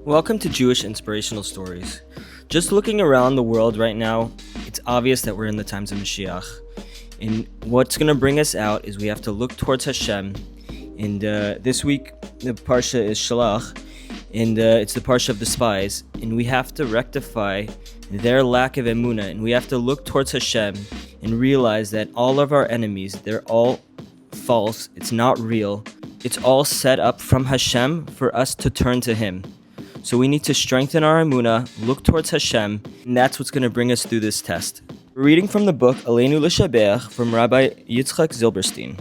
Welcome to Jewish Inspirational Stories. Just looking around the world right now, it's obvious that we're in the times of Mashiach. And what's going to bring us out is we have to look towards Hashem. And this week, the Parsha is Shalach, and it's the Parsha of the spies. And we have to rectify their lack of Emunah. And we have to look towards Hashem and realize that all of our enemies, they're all false. It's not real. It's all set up from Hashem for us to turn to Him. So we need to strengthen our Emunah, look towards Hashem, and that's what's going to bring us through this test. We're reading from the book Aleinu L'Shabeach from Rabbi Yitzchak Zilberstein.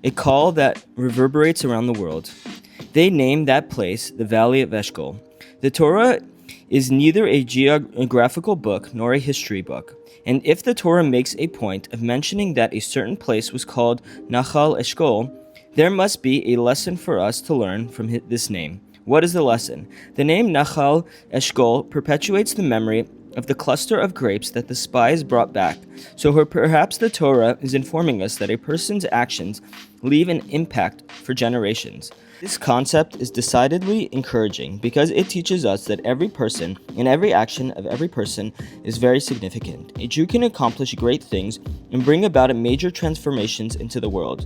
A call that reverberates around the world. They named that place the Valley of Eshkol. The Torah is neither a geographical book nor a history book. And if the Torah makes a point of mentioning that a certain place was called Nachal Eshkol, there must be a lesson for us to learn from this name. What is the lesson? The name Nachal Eshkol perpetuates the memory of the cluster of grapes that the spies brought back. So perhaps the Torah is informing us that a person's actions leave an impact for generations. This concept is decidedly encouraging because it teaches us that every person and every action of every person is very significant. A Jew can accomplish great things and bring about major transformations into the world,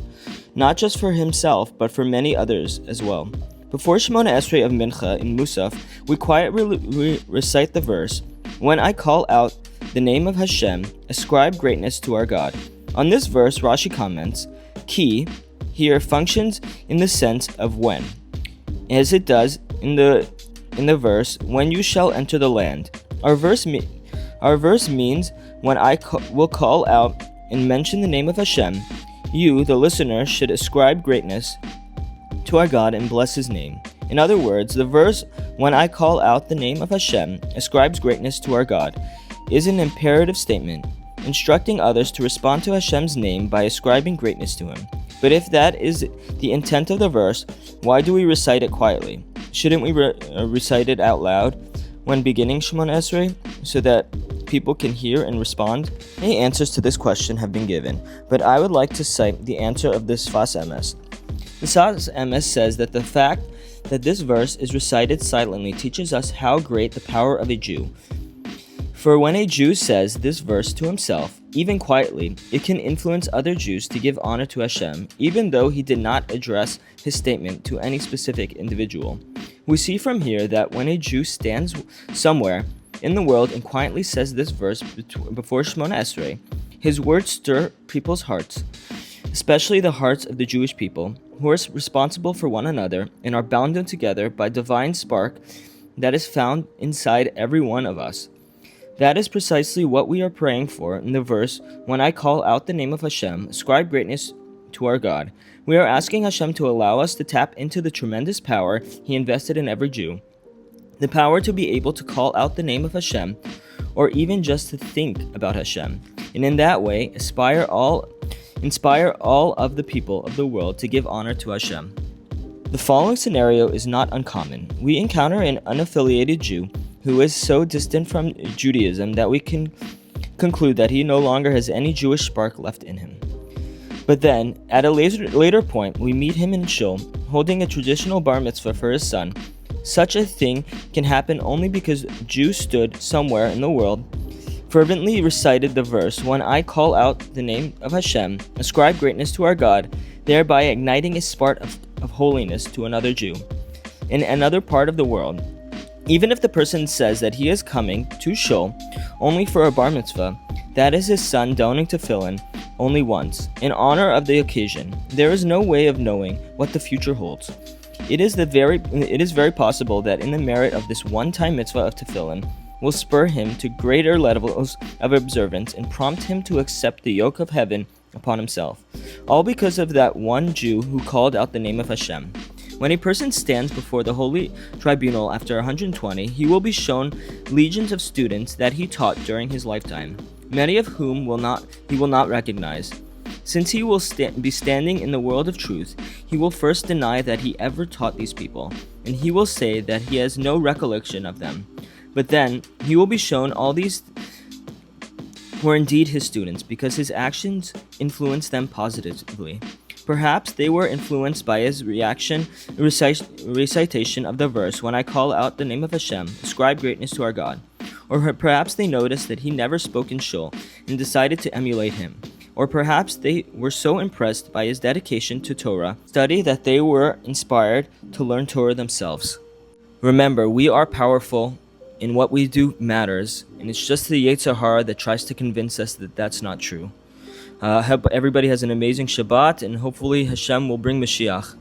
not just for himself, but for many others as well. Before Shemona Esrei of Mincha in Musaf, we quietly recite the verse, "When I call out the name of Hashem, ascribe greatness to our God." On this verse, Rashi comments, "Ki" here functions in the sense of when, as it does in the verse, "When you shall enter the land." Our verse means when I will call out and mention the name of Hashem, you, the listener, should ascribe greatness to our God and bless His name. In other words, the verse, "When I call out the name of Hashem, ascribes greatness to our God," is an imperative statement, instructing others to respond to Hashem's name by ascribing greatness to Him. But if that is the intent of the verse, why do we recite it quietly? Shouldn't we recite it out loud when beginning Shemona Esrei so that people can hear and respond? Many answers to this question have been given, but I would like to cite the answer of the Sfas Emes. The Sfas Emes says that the fact that this verse is recited silently teaches us how great the power of a Jew. For when a Jew says this verse to himself, even quietly, it can influence other Jews to give honor to Hashem, even though he did not address his statement to any specific individual. We see from here that when a Jew stands somewhere in the world and quietly says this verse before Shemona Esrei, his words stir people's hearts, especially the hearts of the Jewish people, who are responsible for one another and are bound together by divine spark that is found inside every one of us. That is precisely what we are praying for in the verse, "When I call out the name of Hashem, ascribe greatness to our God." We are asking Hashem to allow us to tap into the tremendous power He invested in every Jew, the power to be able to call out the name of Hashem, or even just to think about Hashem, and in that way inspire all of the people of the world to give honor to Hashem. The following scenario is not uncommon. We encounter an unaffiliated Jew who is so distant from Judaism that we can conclude that he no longer has any Jewish spark left in him. But then, at a later point, we meet him in Shul, holding a traditional bar mitzvah for his son. Such a thing can happen only because Jews stood somewhere in the world, fervently recited the verse, "When I call out the name of Hashem, ascribe greatness to our God," thereby igniting a spark of holiness to another Jew in another part of the world. Even if the person says that he is coming to Shul only for a bar mitzvah, that is his son donning tefillin only once, in honor of the occasion, there is no way of knowing what the future holds. It is very possible that in the merit of this one-time mitzvah of tefillin will spur him to greater levels of observance and prompt him to accept the yoke of heaven upon himself, all because of that one Jew who called out the name of Hashem. When a person stands before the holy tribunal after 120, he will be shown legions of students that he taught during his lifetime, many of whom he will not recognize. Since he will be standing in the world of truth, he will first deny that he ever taught these people, and he will say that he has no recollection of them. But then, he will be shown all these were indeed his students, because his actions influenced them positively. Perhaps they were influenced by his recitation of the verse, "When I call out the name of Hashem, ascribe greatness to our God." Or perhaps they noticed that he never spoke in shul and decided to emulate him. Or perhaps they were so impressed by his dedication to Torah study that they were inspired to learn Torah themselves. Remember, we are powerful, and what we do matters, and it's just the Yetzer Hara that tries to convince us that that's not true. Hope everybody has an amazing Shabbat, and hopefully Hashem will bring Mashiach.